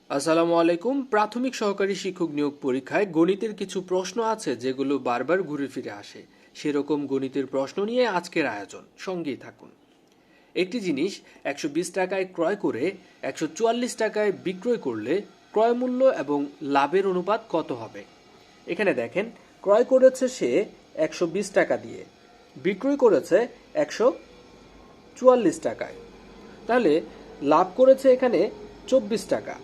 আসসালামু আলাইকুম। প্রাথমিক সহকারী শিক্ষক নিয়োগ পরীক্ষায় গণিতের কিছু প্রশ্ন আছে যেগুলো বারবার ঘুরে ফিরে আসে। সেরকম গণিতের প্রশ্ন নিয়ে আজকের আয়োজন, সঙ্গেই থাকুন। একটি জিনিস 120 টাকায় ক্রয় করে 144 টাকায় বিক্রয় করলে ক্রয় মূল্য এবং লাভের অনুপাত কত হবে? এখানে দেখেন, ক্রয় করেছে সে 120 টাকা দিয়ে, বিক্রয় করেছে 144 টাকায়, তাহলে লাভ করেছে এখানে 24 টাকা।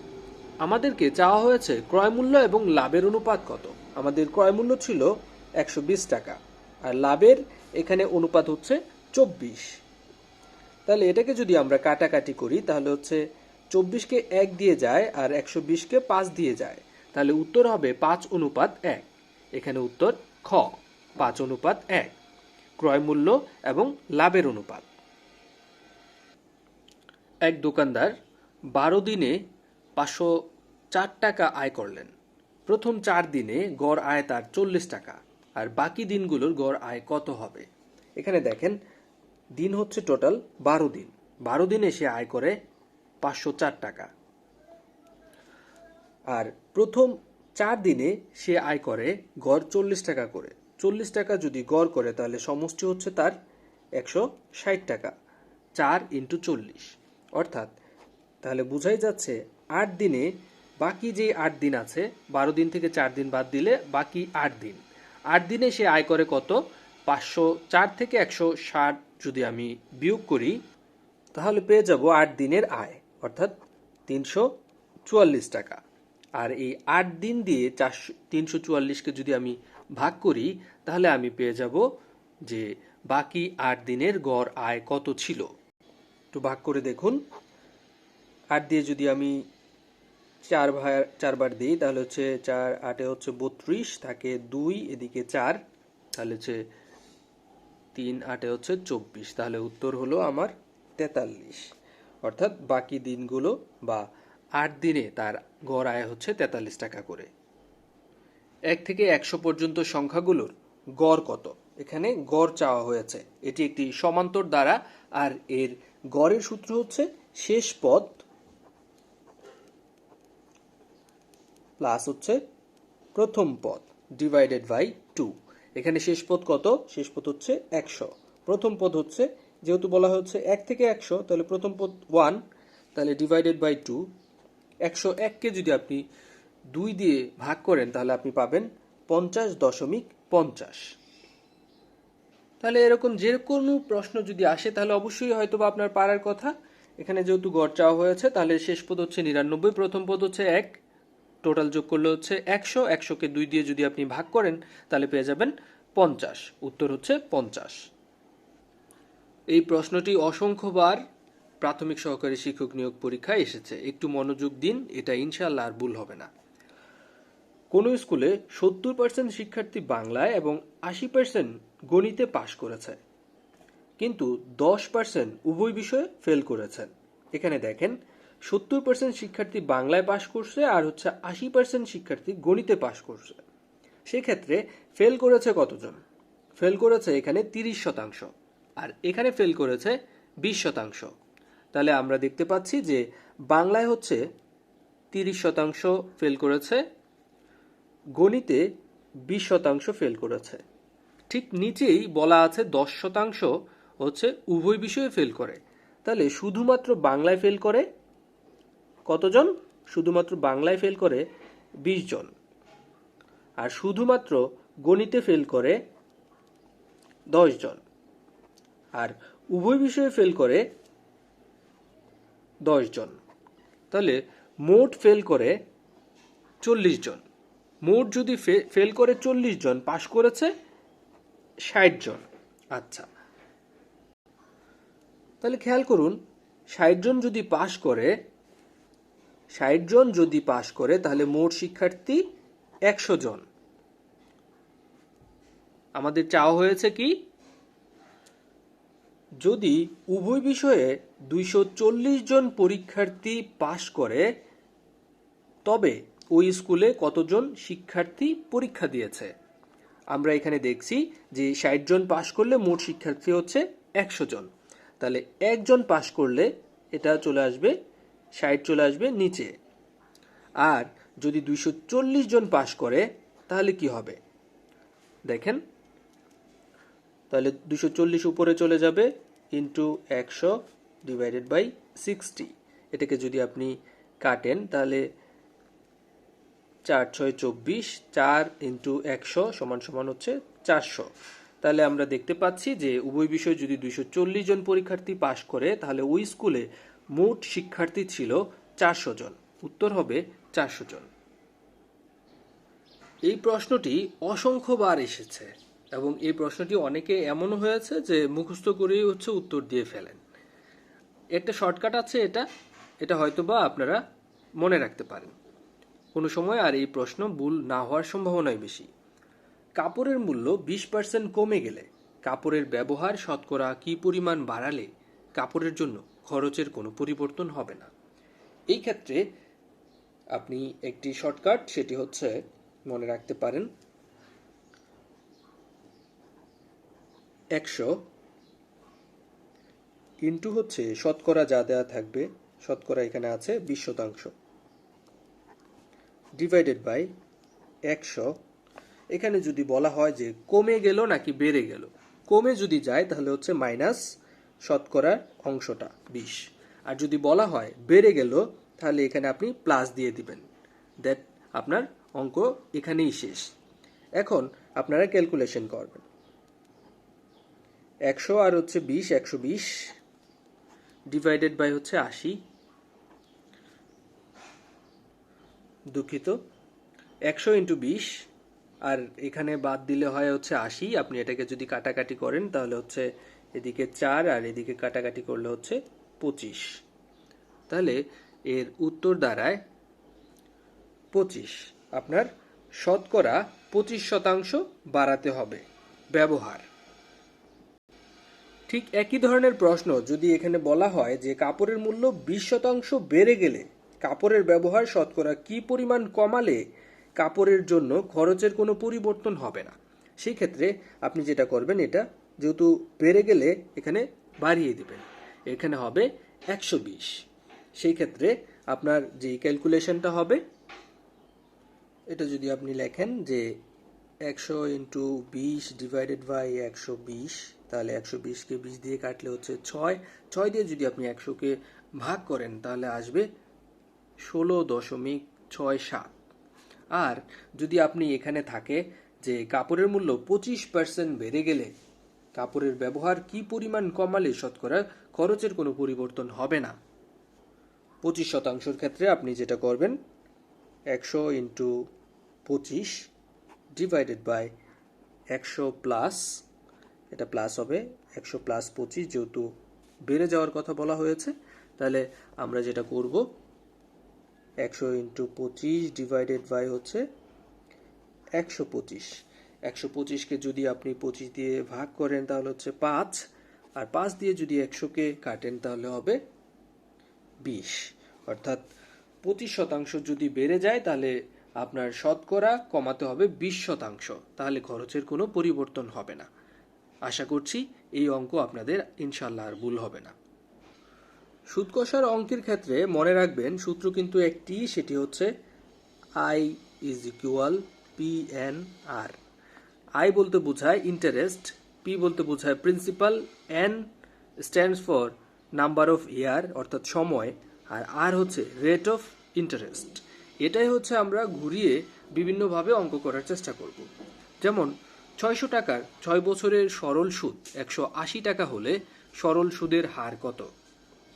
আমাদেরকে চাওয়া হয়েছে ক্রয় মূল্য এবং লাভের অনুপাত কত। আমাদের ক্রয় মূল্য ছিল 120 টাকা আর লাভের এখানে অনুপাত হচ্ছে 24। তাহলে এটাকে যদি আমরা কাটাকাটি করি তাহলে হচ্ছে 24কে 1 দিয়ে যায় আর 120কে 5 দিয়ে যায়, তাহলে উত্তর হবে 5:1। এখানে উত্তর খ, 5:1 ক্রয় মূল্য এবং লাভের অনুপাত। এক দোকানদার 12 দিনে 504 টাকা আয় করলেন। প্রথম 4 দিনে গড় আয় তার 40 টাকা, আর বাকি দিনগুলোর গড় আয় কত হবে? এখানে দেখেন, দিন হচ্ছে টোটাল 12 দিন। 12 দিনে সে আয় করে 504 টাকা, আর প্রথম 4 দিনে সে আয় করে গড় 40 টাকা করে। 40 টাকা যদি গড় করে তাহলে সমষ্টি হচ্ছে তার 160 টাকা। 4 × 40, অর্থাৎ তাহলে বোঝাই যাচ্ছে 8 দিনে, বাকি যে 8 দিন আছে, 12 দিন থেকে 4 দিন বাদ দিলে বাকি 8 দিন, 8 দিনে সে আয় করে কত? 504 থেকে 160 যদি আমি বিয়োগ করি তাহলে পেয়ে যাব 8 দিনের আয়, অর্থাৎ 344 টাকা। আর এই 8 দিন দিয়ে 344কে যদি আমি ভাগ করি তাহলে আমি পেয়ে যাব যে বাকি 8 দিনের গড় আয় কত ছিল। একটু ভাগ করে দেখুন। 8 দিয়ে যদি আমি 4 বার দিই তাহলে হচ্ছে 4 8 হচ্ছে 32, থাকে 2, এদিকে 4, তাহলে হচ্ছে 3 8 হচ্ছে 24। তাহলে উত্তর হলো আমার 43, অর্থাৎ বাকি দিনগুলো বা 8 দিনে তার গড় আয় হচ্ছে 43 টাকা করে। 1 থেকে 100 পর্যন্ত সংখ্যাগুলোর গড় কত? এখানে গড় চাওয়া হয়েছে। এটি একটি সমান্তর দ্বারা, আর এর গড়ের সূত্র হচ্ছে শেষ পদ প্লাস হচ্ছে প্রথম পদ ডিভাইডেড বাই 2। এখানে শেষ পদ কত? শেষ পদ হচ্ছে 100। প্রথম পদ হচ্ছে, যেহেতু বলা হচ্ছে 1 থেকে 100, তাহলে প্রথম পদ 1, তাহলে ডিভাইডেড বাই 2। 101কে যদি আপনি 2 দিয়ে ভাগ করেন তাহলে আপনি পাবেন 50.50। তাহলে এরকম যে কোনো প্রশ্ন যদি আসে তাহলে অবশ্যই হয়তো বা আপনার পারার কথা। এখানে যেহেতু গড় চাওয়া হয়েছে তাহলে শেষ পদ হচ্ছে 99, প্রথম পদ হচ্ছে 1, টোটাল যোগ করলে হচ্ছে 100। 100কে 2 দিয়ে যদি আপনি ভাগ করেন তাহলে পেয়ে যাবেন 50। উত্তর হচ্ছে 50। এই প্রশ্নটি অসংখ্যবার প্রাথমিক সহকারী শিক্ষক নিয়োগ পরীক্ষায় এসেছে। একটু মনোযোগ দিন, এটা ইনশাআল্লাহ আর ভুল হবে না। কোনো স্কুলে 70% শিক্ষার্থী বাংলায় এবং 80% গণিতে পাশ করেছে, কিন্তু 10% উভয় বিষয়ে ফেল করেছেন। এখানে দেখেন, 70% শিক্ষার্থী বাংলায় পাশ করছে আর হচ্ছে 80% শিক্ষার্থী গণিতে পাশ করছে। সেক্ষেত্রে ফেল করেছে কতজন? ফেল করেছে এখানে 30%, আর এখানে ফেল করেছে 20%। তাহলে আমরা দেখতে পাচ্ছি যে বাংলায় হচ্ছে 30% ফেল করেছে, গণিতে 20% ফেল করেছে। ঠিক নিচেই বলা আছে 10% হচ্ছে উভয় বিষয়ে ফেল করে। তাহলে শুধুমাত্র বাংলায় ফেল করে কতজন? শুধুমাত্র বাংলায় ফেল করে 20 জন, আর শুধুমাত্র গণিতে ফেল করে 10 জন, আর উভয় বিষয়ে ফেল করে 10 জন। তাহলে মোট ফেল করে 40 জন। মোট যদি ফেল করে 40 জন, পাশ করেছে 60 জন। আচ্ছা, তাহলে খেয়াল করুন, 60 জন যদি পাশ করে, 60 জন যদি পাশ করে তাহলে মোট শিক্ষার্থী 100 জন। আমাদের চাওয়া হয়েছে কি? যদি উভয় বিষয়ে 240 জন পরীক্ষার্থী পাশ করে তবে ওই স্কুলে কতজন শিক্ষার্থী পরীক্ষা দিয়েছে। আমরা এখানে দেখছি যে 60 জন পাশ করলে মোট শিক্ষার্থী হচ্ছে 100 জন। তাহলে একজন পাশ করলে এটা চলে আসবে, 60 চলে আসবে নিচে। আর যদি 240 জন পাশ করে তাহলে কি হবে দেখেন, তাহলে 240 উপরে চলে যাবে ইন্টু 100 ডিভাইডেড বাই 60। এটাকে যদি আপনি কাটেন তাহলে 4 6 24, 4 ইন্টু 100 সমান সমান হচ্ছে 400। তাহলে আমরা দেখতে পাচ্ছি যে উভয় বিষয় যদি 240 জন পরীক্ষার্থী পাশ করে তাহলে ওই স্কুলে মোট শিক্ষার্থী ছিল 400 জন। উত্তর হবে 400 জন। এই প্রশ্নটি অসংখ্যবার এসেছে এবং এই প্রশ্নটি অনেকে এমনও হয়েছে যে মুখস্থ করেই হচ্ছে উত্তর দিয়ে ফেলেন। একটা শর্টকাট আছে, এটা হয়তোবা আপনারা মনে রাখতে পারেন কোনো সময়, আর এই প্রশ্ন ভুল না হওয়ার সম্ভাবনাই বেশি। কাপড়ের মূল্য 20% কমে গেলে কাপড়ের ব্যবহার শতকরা কি পরিমাণ বাড়ালে কাপড়ের জন্য খরচের কোনো পরিবর্তন হবে না। এই ক্ষেত্রে আপনি একটি শর্টকাট, সেটি হচ্ছে মনে রাখতে পারেন 100 ইন্টু হচ্ছে শতকরা যা দেওয়া থাকবে, শতকরা এখানে আছে 20%, ডিভাইডেড বাই 100। এখানে যদি বলা হয় যে কমে গেল নাকি বেড়ে গেল, কমে যদি যায় তাহলে হচ্ছে মাইনাস শতকরার অংশটা 20, আর যদি বলা হয় বেড়ে গেল তাহলে এখানে আপনি প্লাস দিয়ে দিবেন। দ্যাট আপনার অঙ্ক এখানেই শেষ। এখন আপনারা ক্যালকুলেশন করবেন, 100 আর হচ্ছে 20, 120 ডিভাইডেড বাই হচ্ছে 80, দুঃখিত 100 ইন্টু 20 আর এখানে বাদ দিলে হয় হচ্ছে 80। আপনি এটাকে যদি কাটাকাটি করেন তাহলে হচ্ছে এদিকে 4 আর এদিকে কাটাকাটি করলে হচ্ছে 25। তাহলে এর উত্তর দাঁড়ায় 25। আপনার শতকরা 25% বাড়াতে হবে ব্যবহার। ঠিক একই ধরনের প্রশ্ন যদি এখানে বলা হয় যে কাপড়ের মূল্য 20% বেড়ে গেলে কাপড়ের ব্যবহার শতকরা কি পরিমাণ কমালে কাপড়ের জন্য খরচের কোনো পরিবর্তন হবে না, সেই ক্ষেত্রে আপনি যেটা করবেন, এটা যেহেতু বেড়ে গেলে এখানে বাড়িয়ে দিবেন, এখানে হবে 120। সেই ক্ষেত্রে আপনার যে ক্যালকুলেশনটা হবে, এটা যদি আপনি লেখেন যে 100 ইন্টু 20 ডিভাইডেড বাই 120, তাহলে 120কে 20 দিয়ে কাটলে হচ্ছে 6 দিয়ে যদি আপনি 100কে ভাগ করেন তাহলে আসবে 16.67। আর যদি আপনি এখানে থাকে যে কাপড়ের মূল্য 25% বেড়ে গেলে কাপড়ের ব্যবহার কি পরিমাণ কমালে শতকরা খরচের কোনো পরিবর্তন হবে না, 25%-র ক্ষেত্রে আপনি যেটা করবেন 100 ইন্টু 25 ডিভাইডেড বাই 100 প্লাস, এটা প্লাস হবে 100 প্লাস 25, যেহেতু বেড়ে যাওয়ার কথা বলা হয়েছে তাহলে আমরা যেটা করব 100 ইন্টু 25 ডিভাইডেড বাই হচ্ছে 125। 125কে যদি আপনি 25 দিয়ে ভাগ করেন তাহলে হচ্ছে 5, আর 5 দিয়ে যদি 100কে কাটেন তাহলে হবে 20। অর্থাৎ 25% যদি বেড়ে যায় তাহলে আপনার শতকরা কমাতে হবে 20%, তাহলে খরচের কোনো পরিবর্তন হবে না। আশা করছি এই অঙ্ক আপনাদের ইনশাল্লাহ আর ভুল হবে না। সুদ কষার অঙ্কের ক্ষেত্রে মনে রাখবেন সূত্র কিন্তু একটি, সেটি হচ্ছে I is equal PNR। I বলতে বোঝায় ইন্টারেস্ট, P বলতে বোঝায় principal, N stands for number of year অর্থাৎ সময়, আর R হচ্ছে রেট অফ ইন্টারেস্ট। এটাই হচ্ছে আমরা ঘুরিয়ে বিভিন্নভাবে অঙ্ক করার চেষ্টা করব। যেমন 600 টাকার 6 বছরের সরল সুদ 180 টাকা হলে সরল সুদের হার কত?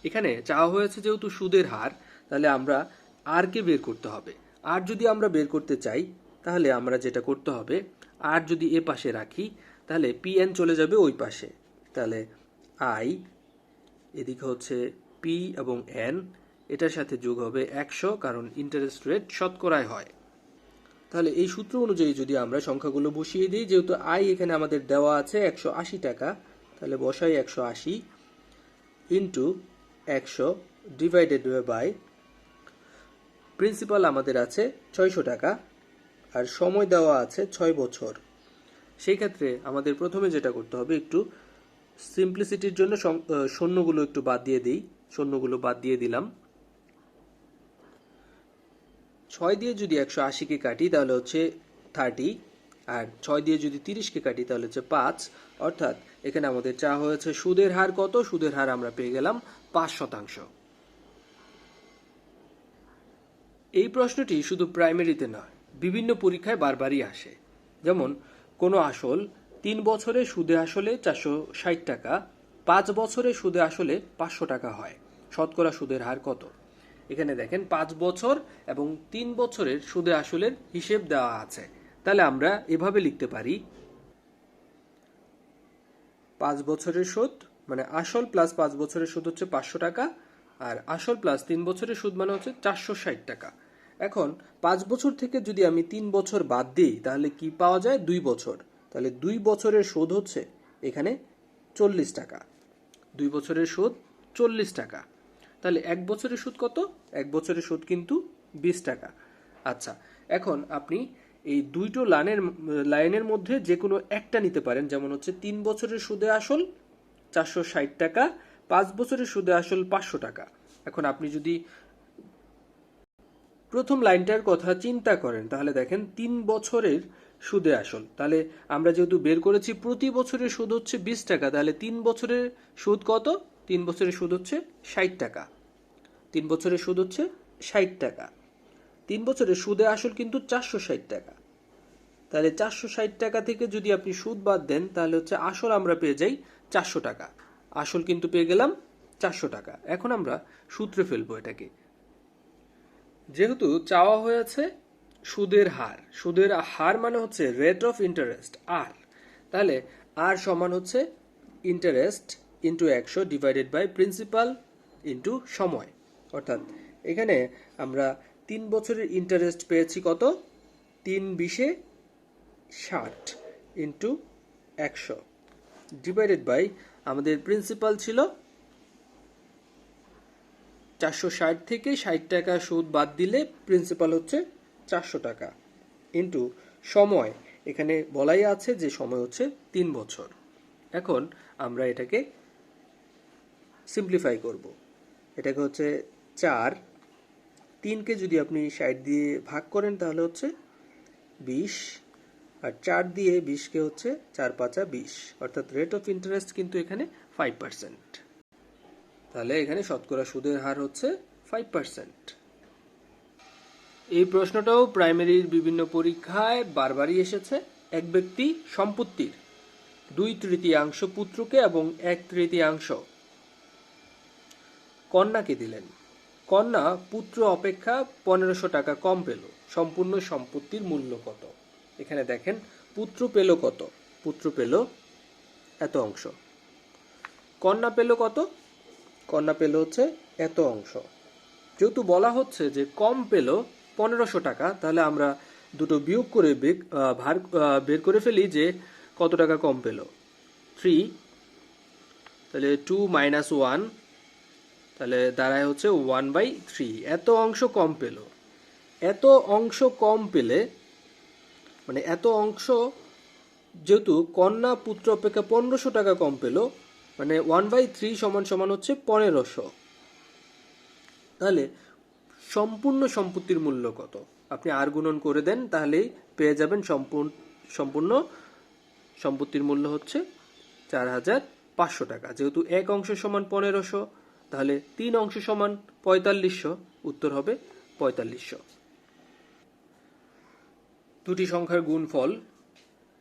এখানে চাওয়া হয়েছে যেহেতু সুদের হার, তাহলে আমরা আর কে বের করতে হবে। আর যদি আমরা বের করতে চাই তাহলে আমরা যেটা করতে হবে, আর যদি এ পাশে রাখি তাহলে PN চলে যাবে ওই পাশে, তাহলে I এদিকে হচ্ছে P এবং N, এটার সাথে যোগ হবে 100, কারণ ইন্টারেস্ট রেট শতকরায় হয়। তাহলে এই সূত্র অনুযায়ী যদি আমরা সংখ্যাগুলো বসিয়ে দিই, যেহেতু I এখানে আমাদের দেওয়া আছে 180 টাকা, তাহলে বসাই 180 ইন্টু 100 ডিভাইডেড বাই প্রিন্সিপাল আমাদের আছে 600 টাকা আর সময় দেওয়া আছে 6 বছর। সেই ক্ষেত্রে আমাদের প্রথমে যেটা করতে হবে, একটু সিম্পলিসিটির জন্য শূন্যগুলো একটু বাদ দিয়ে দিই, শূন্যগুলো বাদ দিয়ে দিলাম। 6 দিয়ে যদি 180-কে কাটি তাহলে হচ্ছে 30, আর 6 দিয়ে যদি 30-কে কাটি তাহলে হচ্ছে 5। অর্থাৎ এখানে আমাদের চাওয়া হয়েছে সুদের হার কত। সুদের হার আমরা পেয়ে গেলাম 5%। এই প্রশ্নটি শুধু প্রাইমারিতে নয়, বিভিন্ন পরীক্ষায় বারবারই আসে। যেমন কোনো আসল 3 বছরে সুদে আসলে 460 টাকা, 5 বছরে সুদে আসলে 500 টাকা হয়, শতকরা সুদের হার কত। এখানে দেখেন 5 বছর এবং 3 বছরের সুদে আসলের হিসেব দেওয়া আছে। তাহলে আমরা এভাবে লিখতে পারি, 5 বছরের সুদ মানে আসল প্লাস 5 বছরের সুদ হচ্ছে 500 টাকা, আর আসল প্লাস 3 বছরের সুদ মানে হচ্ছে 460 টাকা। এখন 5 বছর থেকে যদি আমি 3 বছর বাদ দিই তাহলে কি পাওয়া যায়, 2 বছর। তাহলে 2 বছরের সুদ হচ্ছে এখানে 40 টাকা। 2 বছরের সুদ 40 টাকা। তাহলে 1 বছরের সুদ কত? 1 বছরের সুদ কিন্তু 20 টাকা। আচ্ছা, এখন আপনি এই দুইটো লাইনের মধ্যে যে কোনো একটা নিতে পারেন। যেমন হচ্ছে 3 বছরের সুদে আসল 460 টাকা, 5 বছরের সুদে আসল 500 টাকা। এখন আপনি যদি প্রথম লাইনটার কথা চিন্তা করেন তাহলে দেখেন 3 বছরের সুদে আসল, তাহলে আমরা যেহেতু বের করেছি প্রতি বছরের সুদ হচ্ছে 20 টাকা, তাহলে 3 বছরের সুদ কত? 3 বছরের সুদ হচ্ছে 60 টাকা। 3 বছরের সুদ হচ্ছে 60 টাকা। 3 বছরের সুদে আসল কিন্তু 460 টাকা। তাহলে 460 টাকা থেকে যদি আপনি সুদ বাদ দেন তাহলে হচ্ছে আসল আমরা পেয়ে যাই 400 টাকা। আসল কিন্তু পেয়ে গেলাম 400 টাকা। এখন আমরা সূত্রে ফেলবো এটাকে। যেহেতু চাওয়া হয়েছে সুদের হার, সুদের হার মানে হচ্ছে রেট অফ ইন্টারেস্ট আর, তাহলে আর সমান হচ্ছে interest into 100 divided by principal into সময়। অর্থাৎ এখানে আমরা 3 বছরের ইন্টারেস্ট পেয়েছি কত? 3×20=60 ইন্টু 100 ডিভাইডেড বাই আমাদের প্রিন্সিপাল ছিল 460 থেকে 60 টাকা সুদ বাদ দিলে প্রিন্সিপাল হচ্ছে 400 টাকা ইন্টু সময়। এখানে বলাই আছে যে সময় হচ্ছে 3 বছর। এখন আমরা এটাকে সিম্পলিফাই করব। এটাকে হচ্ছে 4, 3কে যদি আপনি 60 দিয়ে ভাগ করেন তাহলে হচ্ছে 20, আর 4 দিয়ে 20কে হচ্ছে 4×5=20। অর্থাৎ রেট অফ ইন্টারেস্ট কিন্তু এখানে 5%। তাহলে এখানে শতকরা সুদের হার হচ্ছে 5%। এই প্রশ্নটাও প্রাইমারির বিভিন্ন পরীক্ষায় বারবারই এসেছে। এক ব্যক্তি সম্পত্তির 2/3 পুত্রকে এবং 1/3 কন্যাকে দিলেন। কন্যা পুত্র অপেক্ষা 1500 টাকা কম পেল। সম্পূর্ণ সম্পত্তির মূল্য কত? এখানে দেখেন পুত্র পেল কত? পুত্র পেল এত অংশ। কন্যা পেল কত? কন্যা পেল হচ্ছে এত অংশ। যেহেতু বলা হচ্ছে যে কম পেল 1500 টাকা, তাহলে আমরা দুটো বিয়োগ করে বের করে ফেলি যে কত টাকা কম পেল। 3, তাহলে 2 - 1, তাহলে দাঁড়ায় হচ্ছে 1/3। এত অংশ কম পেল। এত অংশ কম পেলে মানে এত অংশ, যেহেতু কন্যা পুত্র অপেক্ষা 1500 টাকা কম পেল, মানে 1/3 সমান সমান হচ্ছে 1500। তাহলে সম্পূর্ণ সম্পত্তির মূল্য কত? আপনি আর গুণন করে দেন তাহলেই পেয়ে যাবেন সম্পূর্ণ সম্পত্তির মূল্য হচ্ছে 4500 টাকা। যেহেতু এক অংশ সমান 1500, তাহলে 3 অংশ সমান 4500। উত্তর হবে 4500। দুটি সংখ্যার গুণফল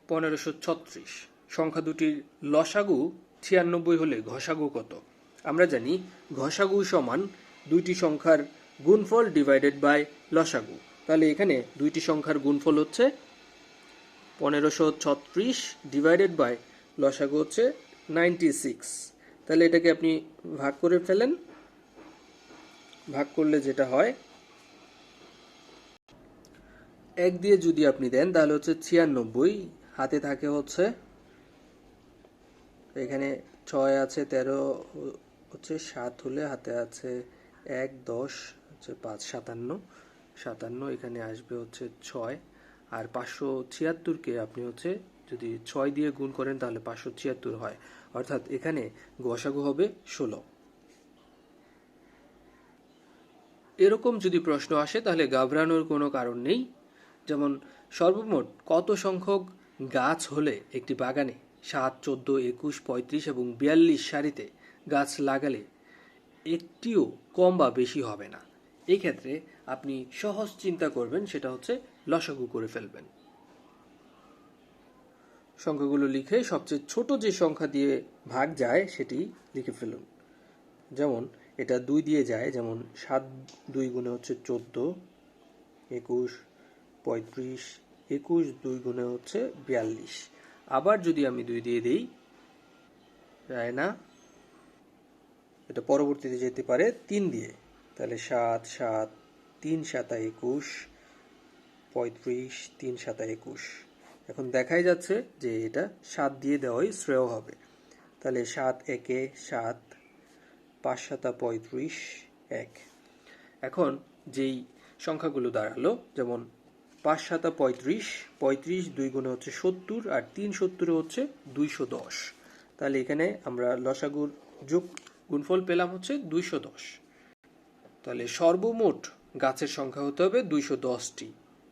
1536। সংখ্যা দুটির লসাগু 96 হলে ঘষাগু কত? আমরা জানি ঘষাগু সমান দুইটি সংখ্যার গুণফল ডিভাইডেড বাই লসাগু। তাহলে এখানে দুইটি সংখ্যার গুণফল হচ্ছে 1536 ডিভাইডেড বাই লসাগু হচ্ছে 96। তাহলে এটাকে আপনি ভাগ করে ফেলেন। ভাগ করলে যেটা হয়, 1 দিয়ে যদি আপনি দেন তাহলে হচ্ছে 96, হাতে থাকে হচ্ছে এখানে 6 আছে, 13 হচ্ছে 7 হলে হাতে আছে 1, 10 হচ্ছে 5, 57 এখানে আসবে হচ্ছে 6। আর 576কে আপনি হচ্ছে যদি 6 দিয়ে গুণ করেন তাহলে 576 হয়। অর্থাৎ এখানে গসাগু হবে 16। এরকম যদি প্রশ্ন আসে তাহলে ঘাবড়ানোর কোনো কারণ নেই। যেমন সর্বমোট কত সংখ্যক গাছ হলে একটি বাগানে 7, 14, 21, 35 এবং 42 সারিতে গাছ লাগালে একটিও কম বা বেশি হবে না। এই ক্ষেত্রে আপনি সহজ চিন্তা করবেন, সেটা হচ্ছে লসাগু করে ফেলবেন। সংখ্যাগুলো লিখে সবচেয়ে ছোট যে সংখ্যা দিয়ে ভাগ যায় সেটি লিখে ফেলুন। যেমন এটা 2 দিয়ে যায়, যেমন 7 2 গুণে হচ্ছে 14, 21, 35, 21 2 গুণে হচ্ছে 42। আবার যদি আমি 2 দিয়ে দিই, যায় না, এটা পরবর্তীতে যেতে পারে 3 দিয়ে, তাহলে 7 7 3 7 21, 35 3 7 21। এখন দেখাই যাচ্ছে যে এটা 7 দিয়ে দেওয়াই শ্রেয় হবে। তাহলে 7 একে 7, 5 7 35 1। এখন যেই সংখ্যাগুলো দাঁড়ালো, যেমন 5 7 35, 35 2 গুণে হচ্ছে 70 আর 3 70 হচ্ছে 210। তাহলে এখানে আমরা লসাগুর যোগ গুণফল পেলাম হচ্ছে 210। তাহলে সর্বমোট গাছের সংখ্যা হতে হবে 210টি।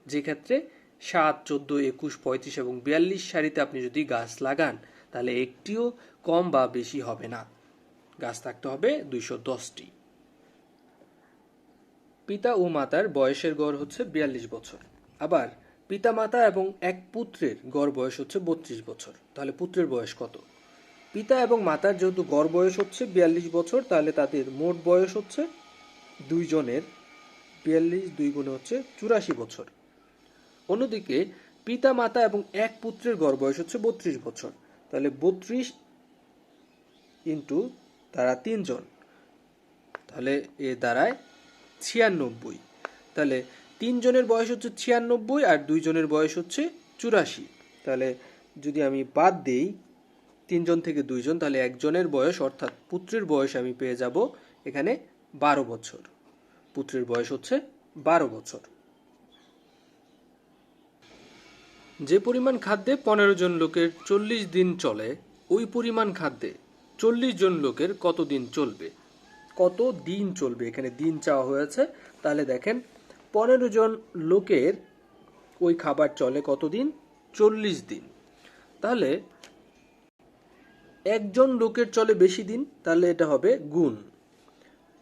যে ক্ষেত্রে 7, 14, 21, 35 এবং 42 সারিতে আপনি যদি গাছ লাগান তাহলে একটিও কম বা বেশি হবে না, গাছ থাকতে হবে 210টি। পিতা ও মাতার বয়সের গড় হচ্ছে 42 বছর। আবার পিতা মাতা এবং এক পুত্রের গড় বয়স হচ্ছে 32 বছর। তাহলে পুত্রের বয়স কত? পিতা এবং মাতার যেহেতু গড় বয়স হচ্ছে 42 বছর, তাহলে তাদের মোট বয়স হচ্ছে দুইজনের 42 2 গুণে হচ্ছে 84 বছর। অন্যদিকে পিতা মাতা এবং এক পুত্রের গড় বয়স হচ্ছে 32 বছর। তাহলে 32 ইন্টু তারা 3 জন, তাহলে এ দাঁড়ায় 96। তাহলে 3 জনের বয়স হচ্ছে 96 আর 2 জনের বয়স হচ্ছে 84। তাহলে যদি আমি বাদ দেই 3 জন থেকে 2 জন, তাহলে একজনের বয়স অর্থাৎ পুত্রের বয়স আমি পেয়ে যাব এখানে 12 বছর। পুত্রের বয়স হচ্ছে 12 বছর। যে পরিমাণ খাদ্যে 15 জন লোকের 40 দিন চলে, ওই পরিমাণ খাদ্যে 40 জন লোকের কত দিন চলবে? কত দিন চলবে, এখানে দিন চাওয়া হয়েছে। তাহলে দেখেন 15 জন লোকের ওই খাবার চলে কতদিন? 40 দিন। তাহলে একজন লোকের চলে বেশি দিন, তাহলে এটা হবে গুণ।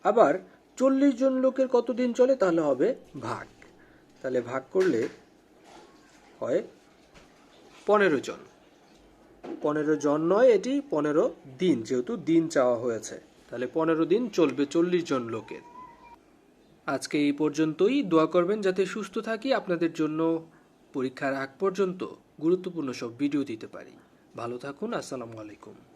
আবার 40 জন লোকের কতদিন চলে, তাহলে হবে ভাগ। তাহলে ভাগ করলে হয় 15 জন। 15 জন নয়, এটি 15 দিন, যেহেতু দিন চাওয়া হয়েছে। তাহলে 15 দিন চলবে 40 জন লোকের। আজকে এই পর্যন্তই। দোয়া করবেন যাতে সুস্থ থাকি, আপনাদের জন্য পরীক্ষার আগ পর্যন্ত গুরুত্বপূর্ণ সব ভিডিও দিতে পারি। ভালো থাকুন। আসসালামু আলাইকুম।